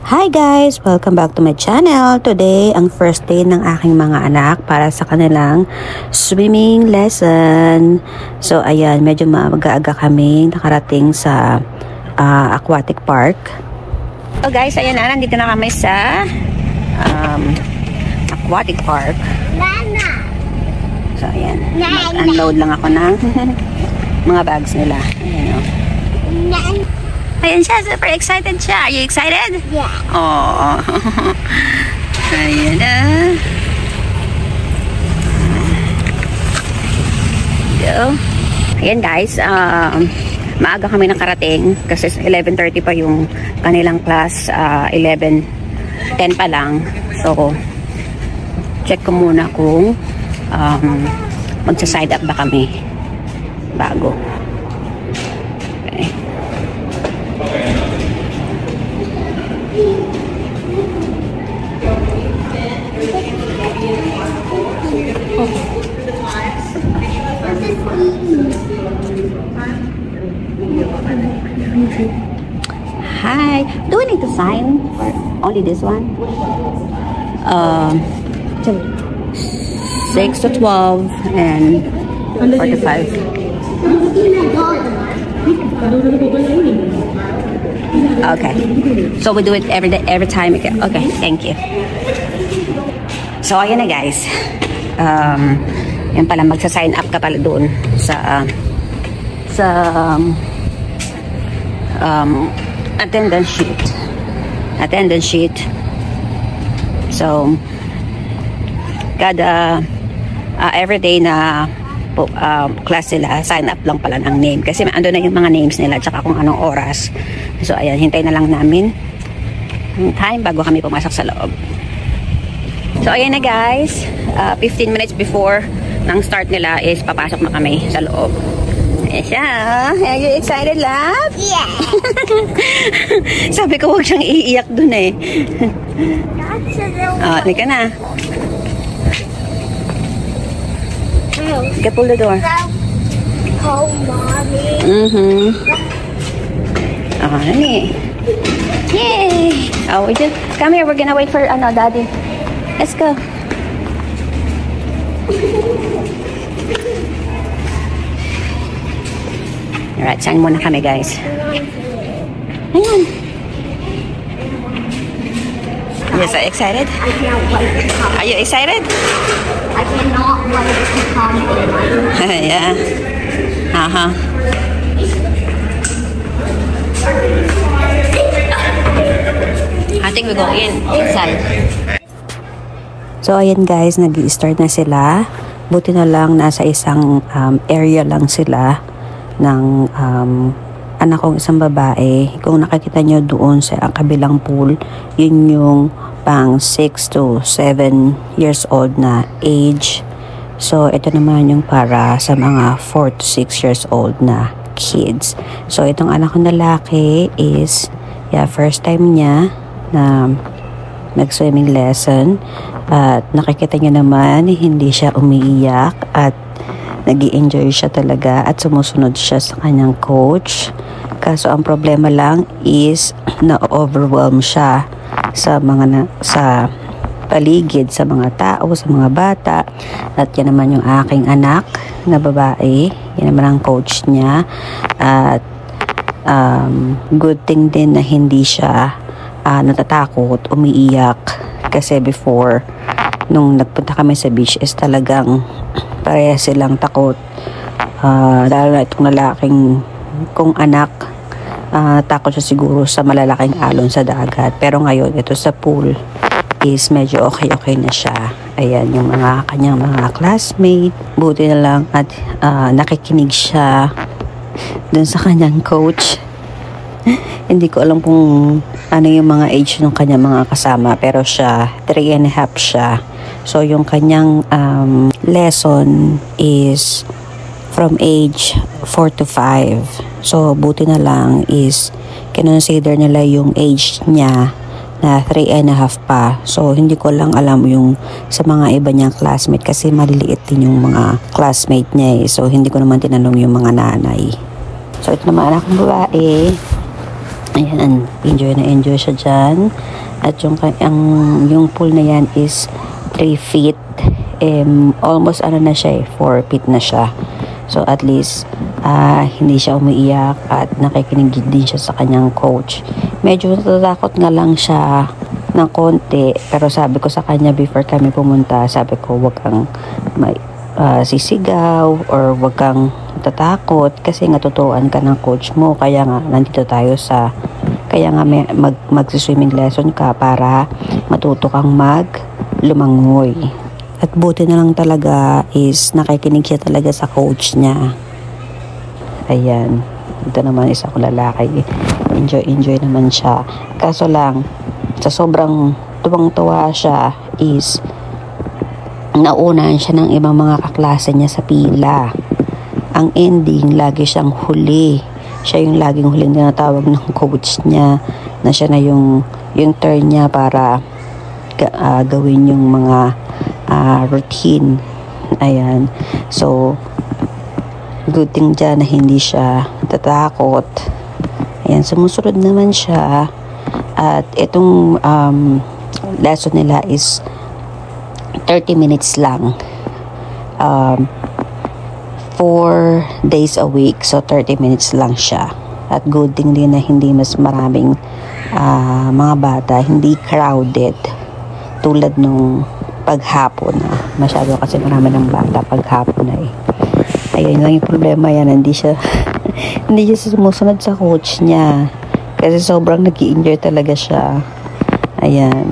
Hi guys! Welcome back to my channel. Today, ang first day ng aking mga anak para sa kanilang swimming lesson. So, ayan, medyo mag-aaga kami nakarating sa aquatic park. So guys, ayan na, nandito na kami sa aquatic park. So, ayan. Unload lang ako ng mga bags nila. Ayan, o. Ayan siya, super excited siya. Are you excited? Yeah. Oh. Ayan na. Go. Ayan guys, maaga kami nakarating kasi 11:30 pa yung kanilang class, 11:10 pa lang. So, check ko muna kung magsa-side up ba kami bago. Okay. Hi. Do we need to sign or only this one? 6 to 12 and 45. Okay. So we do it every day, every time. Okay. Thank you. So ayan na guys. Yan pala, magsa-sign up ka pala doon sa attendance sheet. So kada every day na class nila, sign up lang pala ng name kasi ando na yung mga names nila tsaka kung anong oras. So ayan, hintay na lang namin yung time bago kami pumasok sa loob. So ayan na guys, 15 minutes before ng start nila is papasok na kami sa loob. Ayan siya. Are you excited, love? Yeah. Sabi ko huwag siyang iiyak dun eh. Hindi ka na. Okay, pull the door. Oh, mommy. Honey. Yay! Oh, we just come here. We're gonna wait for daddy. Let's go. Alright, sign muna kami, guys. Ayan. You're so excited? I can't wait to come. Are you excited? I cannot wait to come in. Yeah. I think we go inside. So, ayan guys, nag-i-start na sila. Buti na lang, nasa isang area lang sila ng anak kong isang babae. Kung nakikita nyo doon sa kabilang pool, yun yung pang 6 to 7 years old na age. So, ito naman yung para sa mga 4 to 6 years old na kids. So, itong anak kong lalaki is, first time niya na nag-swimming lesson. At nakikita niyo naman, hindi siya umiiyak at nag-i-enjoy siya talaga at sumusunod siya sa kanyang coach. Kaso ang problema lang is na-overwhelm siya sa sa paligid, sa mga tao, sa mga bata. At yan naman yung aking anak na babae. Yan naman ang coach niya. At good thing din na hindi siya natatakot, umiiyak. Kasi before, nung nagpunta kami sa beach is talagang pareha silang takot. Lalo na itong lalaking kong anak, takot siya siguro sa malalaking alon sa dagat. Pero ngayon, ito sa pool is medyo okay na siya. Ayan, yung kanyang mga classmate. Buti na lang at nakikinig siya dun sa kanyang coach. Hindi ko alam kung ano yung mga age ng kanyang mga kasama. Pero siya, 3 and a half siya. So, yung kanyang lesson is from age 4 to 5. So, buti na lang is kinonsider nila yung age niya na 3 and a half pa. So, hindi ko lang alam yung sa mga iba niyang classmate kasi maliliit din yung mga classmate niya eh. So, hindi ko naman tinanong yung mga nanay. So, ito naman anak ng babae. Ayan, enjoy siya dyan. At yung pool na yan is 3 feet. Almost na siya 4 feet na siya. So at least hindi siya umiiyak at nakikinig din siya sa kanyang coach. Medyo natatakot nga lang siya ng konti, pero sabi ko sa kanya before kami pumunta, sabi ko wag kang sisigaw or wag kang tatakot kasi nga tutuan ka ng coach mo, kaya nga nandito tayo kaya nga mag-swimming lesson ka para matuto kang lumangoy. At buti na lang talaga is nakikinig siya talaga sa coach niya. Ayan, ito naman isa ko lalaki, enjoy naman siya. Kaso lang sa sobrang tuwang-tuwa siya is naunahan siya ng ibang mga kaklase niya sa pila. Ang ending, lagi siyang huli. Siya yung laging huling tinatawag ng coach niya na siya na yung turn niya para gawin yung mga routine. Ayan. So, good thing dyan na hindi siya tatakot. Ayan, sumusunod naman siya. At itong lesson nila is 30 minutes lang. 4 days a week, so 30 minutes lang siya. At good thing din na hindi mas maraming mga bata, hindi crowded tulad nung paghapon. Masyado kasi marami ng bata paghapon na ayun lang yung problema yan, hindi siya sumusunod sa coach niya kasi sobrang nag-i-enjoy talaga siya. Ayan,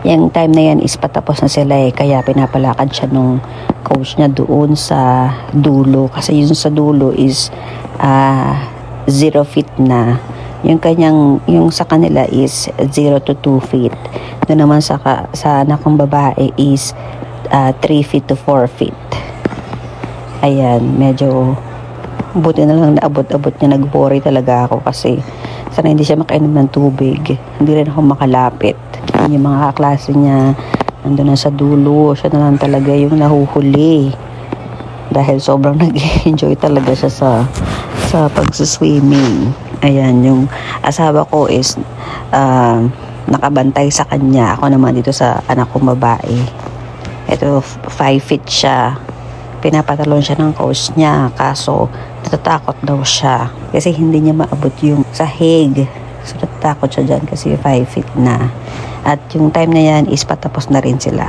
yung time na yan is patapos na sila kaya pinapalakad siya nung coach niya doon sa dulo kasi yung sa dulo is 0 feet na. Yung sa kanila is 0 to 2 feet. Doon naman sa anak kong babae is 3 feet to 4 feet. Ayan, medyo buti na lang naabot-abot niya. Nag-worry talaga ako kasi sana hindi siya makainom ng tubig. Hindi rin ako makalapit. Yung mga kaklase niya nandun na sa dulo, siya na lang talaga yung nahuhuli dahil sobrang nag-enjoy talaga siya sa pag-swimming. Ayan, yung asawa ko is nakabantay sa kanya. Ako naman dito sa anak kong babae. Ito 5 feet siya, pinapatalon siya ng coach niya kaso natatakot daw siya kasi hindi niya maabot yung sahig. So natatakot siya dyan kasi 5 feet na. At yung time na yan is patapos na rin sila.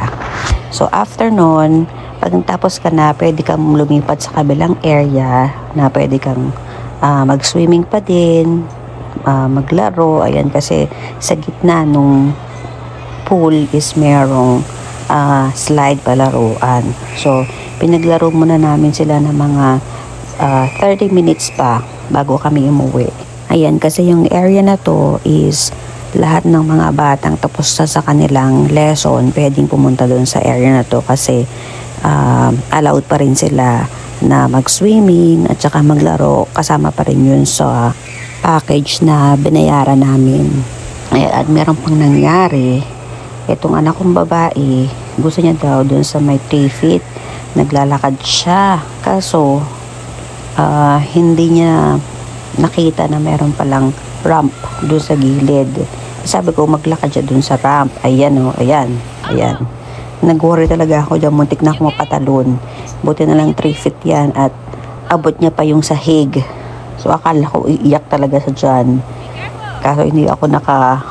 So after nun, pag natapos ka na, pwede kang lumipat sa kabilang area na pwede kang mag-swimming pa din, maglaro. Ayan, kasi sa gitna nung pool is merong slide palaruan. So pinaglaro muna namin sila ng mga 30 minutes pa bago kami umuwi. Ayan, kasi yung area na to is lahat ng mga batang tapos sa kanilang lesson pwedeng pumunta doon sa area na to kasi allowed pa rin sila na mag-swimming at saka maglaro, kasama pa rin yun sa package na binayaran namin. At meron pang nangyari, itong anak kong babae gusto niya daw doon sa may 3 feet naglalakad siya kaso hindi niya nakita na meron palang ramp doon sa gilid. Sabi ko maglakad siya dun sa ramp. Ayan ayan. Nag-worry talaga ako dyan, muntik na ako mapatalon. Buti na lang 3 feet yan at abot niya pa yung sahig. So akala ko iiyak talaga sa dyan. Kaso hindi ako naka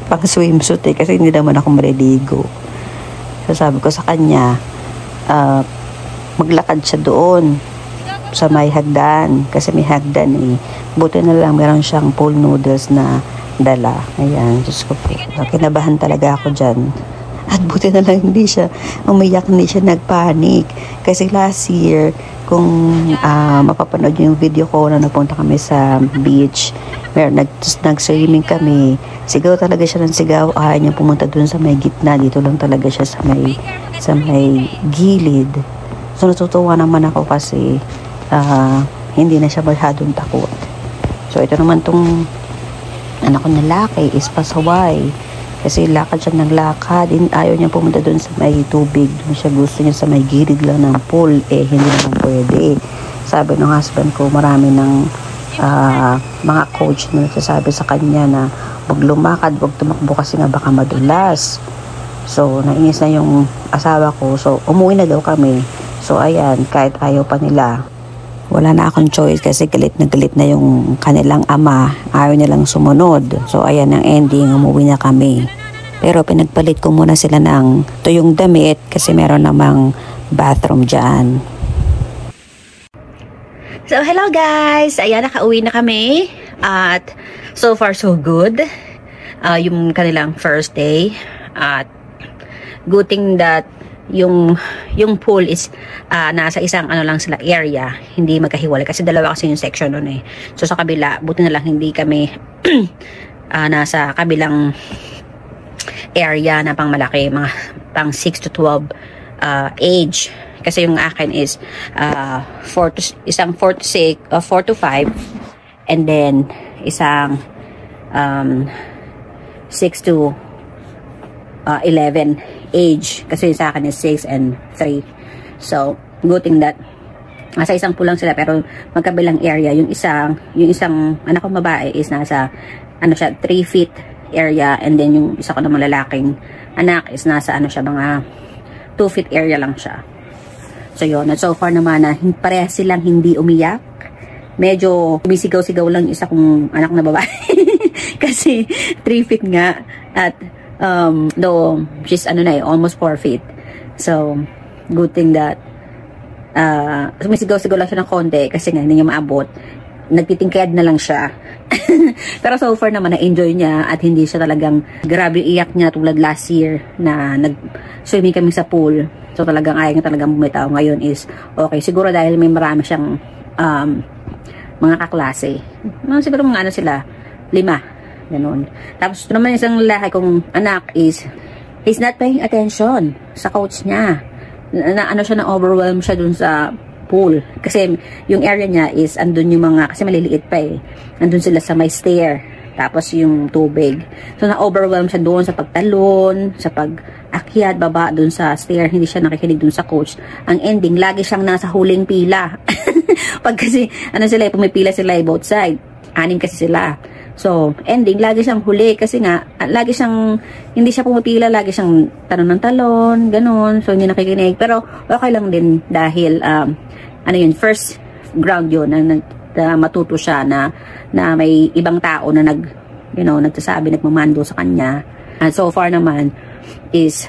pang swimsuit kasi hindi naman ako maliligo. So sabi ko sa kanya maglakad siya doon sa may hagdan kasi may hagdan Buti na lang meron siyang pool noodles na dala. Ayan, Diyos ko po. Kinabahan talaga ako dyan. At buti na lang hindi siya umiyak, hindi siya nagpanik. Kasi last year, kung mapapanood yung video ko na napunta kami sa beach, nag-swimming kami, sigaw talaga siya ng sigaw. Ayaw niya pumunta dun sa may gitna. Dito lang talaga siya sa may gilid. So natutuwa naman ako kasi hindi na siya masyadong takot. So ito naman tong anak ko na lalaki is pasaway kasi lakad siya ng lakad. Ayaw niya pumunta doon sa may tubig, doon siya gusto niya sa may gilid lang ng pool. Hindi naman pwede sabi ng husband ko, marami ng mga coach na nagsasabi sa kanya na wag lumakad, wag tumakbo kasi nga baka madulas. So, nainis na yung asawa ko. So, umuwi na daw kami. So, ayan, kahit ayaw pa nila, wala na akong choice kasi galit na yung kanilang ama. Ayaw nilang sumunod. So, ayan ang ending. Umuwi na kami. Pero pinagpalit ko muna sila ng tuyong damit kasi meron namang bathroom dyan. So, hello guys! Ayan, nakauwi na kami. At so far, so good. Yung kanilang first day. At good thing that yung pool is nasa isang ano lang sila area, hindi magkahiwalay kasi dalawa kasi yung section nun eh. So sa kabila, buti na lang hindi kami nasa kabilang area na pang malaki, mga pang 6 to 12 age. Kasi yung akin is 4 to 5 and then isang 6 to 11 age kasi sa akin is 6 and 3. So good thing that nasa isang pulang sila pero magkabilang area. Yung isang anak kong babae is nasa ano siya 3 feet area and then yung isa ko namang lalaking anak is nasa ano siya mga 2 feet area lang siya. So yun, at so far naman na parehas silang hindi umiyak. Medyo bisigaw-sigaw lang isa kong anak na babae kasi 3 feet nga at though she's ano na almost 4 feet. So good thing that sumisigaw-sigaw lang siya ng konti kasi nga hindi niya maabot. Nagtitingkad na lang siya. Pero so far naman na-enjoy niya at hindi siya talagang grabe iyak niya tulad last year na nag-swimming kami sa pool. So talagang ayaw niya talagang bumitaw. Ngayon is okay. Siguro dahil may marami siyang mga kaklase. Siguro mga ano sila 5. Ganun. Tapos naman isang lalaki kong anak is he's not paying attention sa coach niya. Ano siya, na-overwhelm siya dun sa pool. Kasi yung area niya is andun yung mga, kasi maliliit pa eh. Andun sila sa may stair. Tapos yung tubig. So na-overwhelm siya doon sa pagtalon, sa pag-akyat, baba dun sa stair. Hindi siya nakikinig dun sa coach. Ang ending, lagi siyang nasa huling pila. Pag kasi, ano sila, pumipila sila both side. 6 kasi sila. So, ending, lagi siyang huli kasi nga, lagi siyang, hindi siya pumipila, lagi siyang talon ng talon, ganun. So, hindi nakikinig. Pero, okay lang din dahil, ano yun, first ground yun, na matuto siya na may ibang tao na nagsasabi, nagmamando sa kanya. And so far naman, is,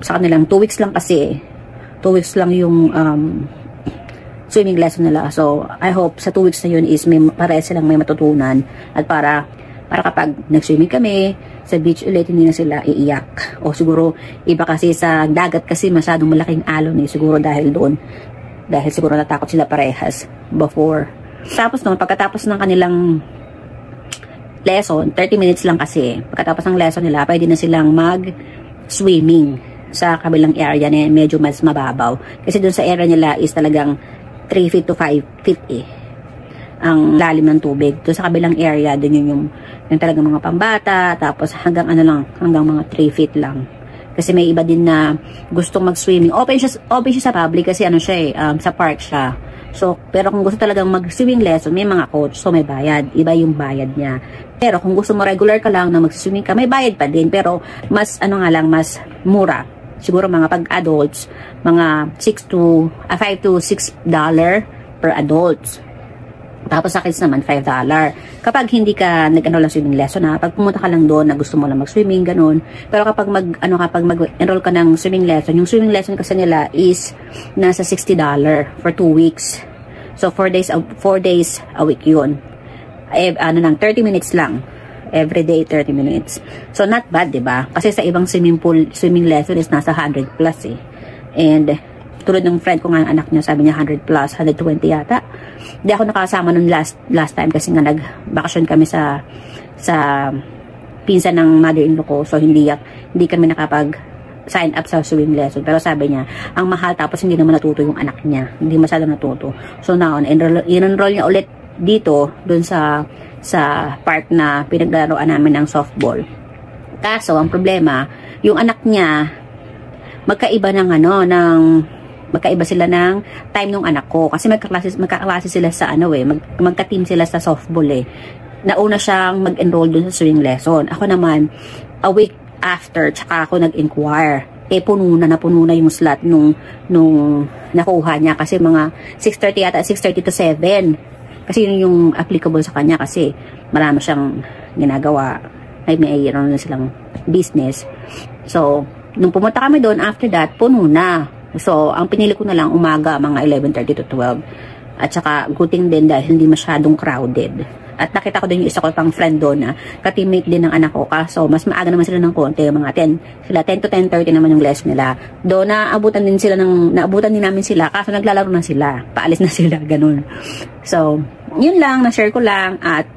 sa kanilang 2 weeks lang kasi, 2 weeks lang yung, swimming lesson nila. So, I hope sa 2 weeks na yun is para silang may matutunan at para kapag nag-swimming kami sa beach ulit, hindi na sila iiyak. O siguro, iba kasi sa dagat kasi masyadong malaking alon eh. Siguro dahil doon. Dahil siguro natakot sila parehas before. Tapos noon, pagkatapos ng kanilang lesson, 30 minutes lang kasi. Pagkatapos ng lesson nila, pwede na silang mag-swimming sa kabilang area na medyo mas mababaw. Kasi doon sa area nila is talagang 3 feet to 5 feet eh. Ang lalim ng tubig. Doon sa kabilang area, doon yung talagang mga pambata, tapos hanggang mga 3 feet lang. Kasi may iba din na gustong mag-swimming. Open siya sa public kasi ano siya eh, sa park siya. So, pero kung gusto talagang mag-swimming lesson, may mga coach, so may bayad. Iba yung bayad niya. Pero kung gusto mo regular ka lang na mag-swimming ka, may bayad pa din. Pero mas, mas mura. Siguro mga pag-adults, mga $5 to $6 per adults. Tapos sa kids naman, $5. Kapag hindi ka nag-enroll ng swimming lesson ha, pag pumunta ka lang doon na gusto mo lang mag-swimming, ganun. Pero kapag mag-enroll ka ng swimming lesson, yung swimming lesson kasi nila is nasa $60 for 2 weeks. So 4 days a week yun. 30 minutes lang. Every day 30 minutes. So not bad, 'di ba? Kasi sa ibang swimming lesson is nasa 100 plus eh. And tulad ng friend ko nga, anak niya, sabi niya 100 plus, 120 yata. Hindi ako nakasama nung last time kasi nga nag-vacation kami sa pinsan ng mother-in-law ko. So hindi kami nakapag sign up sa swimming lesson. Pero sabi niya, ang mahal tapos hindi naman natuto yung anak niya. Hindi masyadong natuto. So now, in-enroll niya ulit dito, dun sa park na pinaglaruan namin ng softball. Kaso, ang problema, yung anak niya, magkaiba ng magkaiba sila ng time ng anak ko. Kasi magkaklase sila sa magka-team sila sa softball eh. Nauna siyang mag-enroll dun sa swimming lesson. Ako naman, a week after, tsaka ako nag-inquire. Puno na yung slot nung nakuha niya. Kasi mga 6:30 yata, 6:30 to 7. Kasi yun yung applicable sa kanya kasi marami siyang ginagawa. May na silang business. So, nung pumunta kami doon, after that, puno na. So, ang pinili ko na lang umaga, mga 11:30 to 12. At saka, guting din dahil hindi masyadong crowded. At nakita ko din yung isa ko pang friend doon na ka-teammate din ng anak ko. Kaso, mas maaga naman sila ng konti. Mga 10 to 10:30 naman yung lesson nila. Doon, naabutan din namin sila. Kaso, naglalaro na sila. Paalis na sila, ganun. So, yun lang, na-share ko lang. At,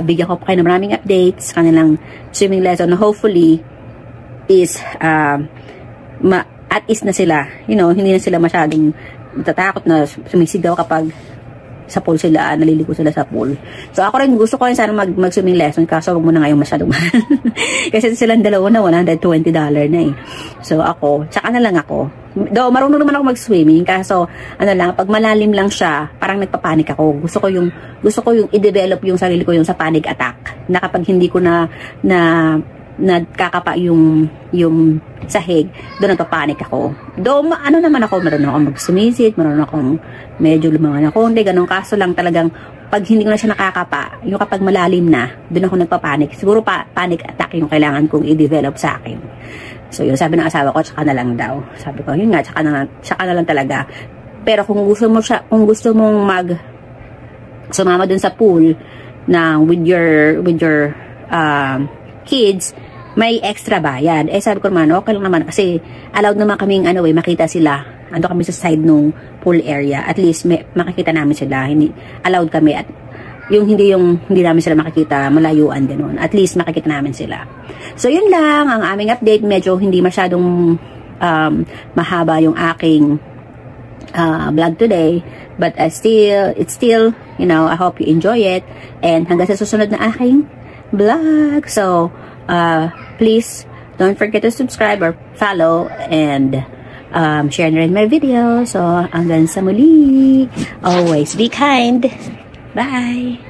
bigyan ko pa kayo ng maraming updates sa kanilang swimming lesson na hopefully is, at is na sila. You know, hindi na sila masyadong natatakot na sumisigaw kapag sa pool sila, naliliko sila sa pool. So, ako rin, gusto ko rin sana mag-swimming lesson, kaso wag mo na ngayon masyadong mahal. Kasi silang dalawa na, $120 na eh. So, ako, tsaka na lang ako. Though, marunong naman ako mag-swimming, kaso, pag malalim lang siya, parang nagpapanik ako. Gusto ko yung i-develop yung sarili ko yung sa panic attack. Na kapag hindi ko na nagkakapa yung sahig, doon nagpapanik ako. Though, naman ako, marunong akong mag-sumisid, marunong akong medyo lumangan na konti, ganun. Kaso lang talagang, pag hindi ko na siya nakakapa, yung kapag malalim na, doon ako nagpapanik. Siguro panic attack yung kailangan kong i-develop sa akin. So, yun, sabi ng asawa ko, tsaka na lang daw. Sabi ko, yun nga, tsaka na lang talaga. Pero kung gusto mong sumama dun sa pool na with your kids, may extra bayad. Sabi ko naman, okay lang naman kasi allowed naman kaming makita sila. Ando kami sa side nung pool area. At least makikita namin sila. Allowed kami at hindi namin sila makikita malayuan ganoon. At least makikita namin sila. So yun lang ang aming update. Medyo hindi masyadong mahaba yung aking vlog today. But it's still, I hope you enjoy it. And hanggang sa susunod na aking vlog. So, please don't forget to subscribe or follow and share na rin my video. So, hanggang sa muli. Always be kind. Bye!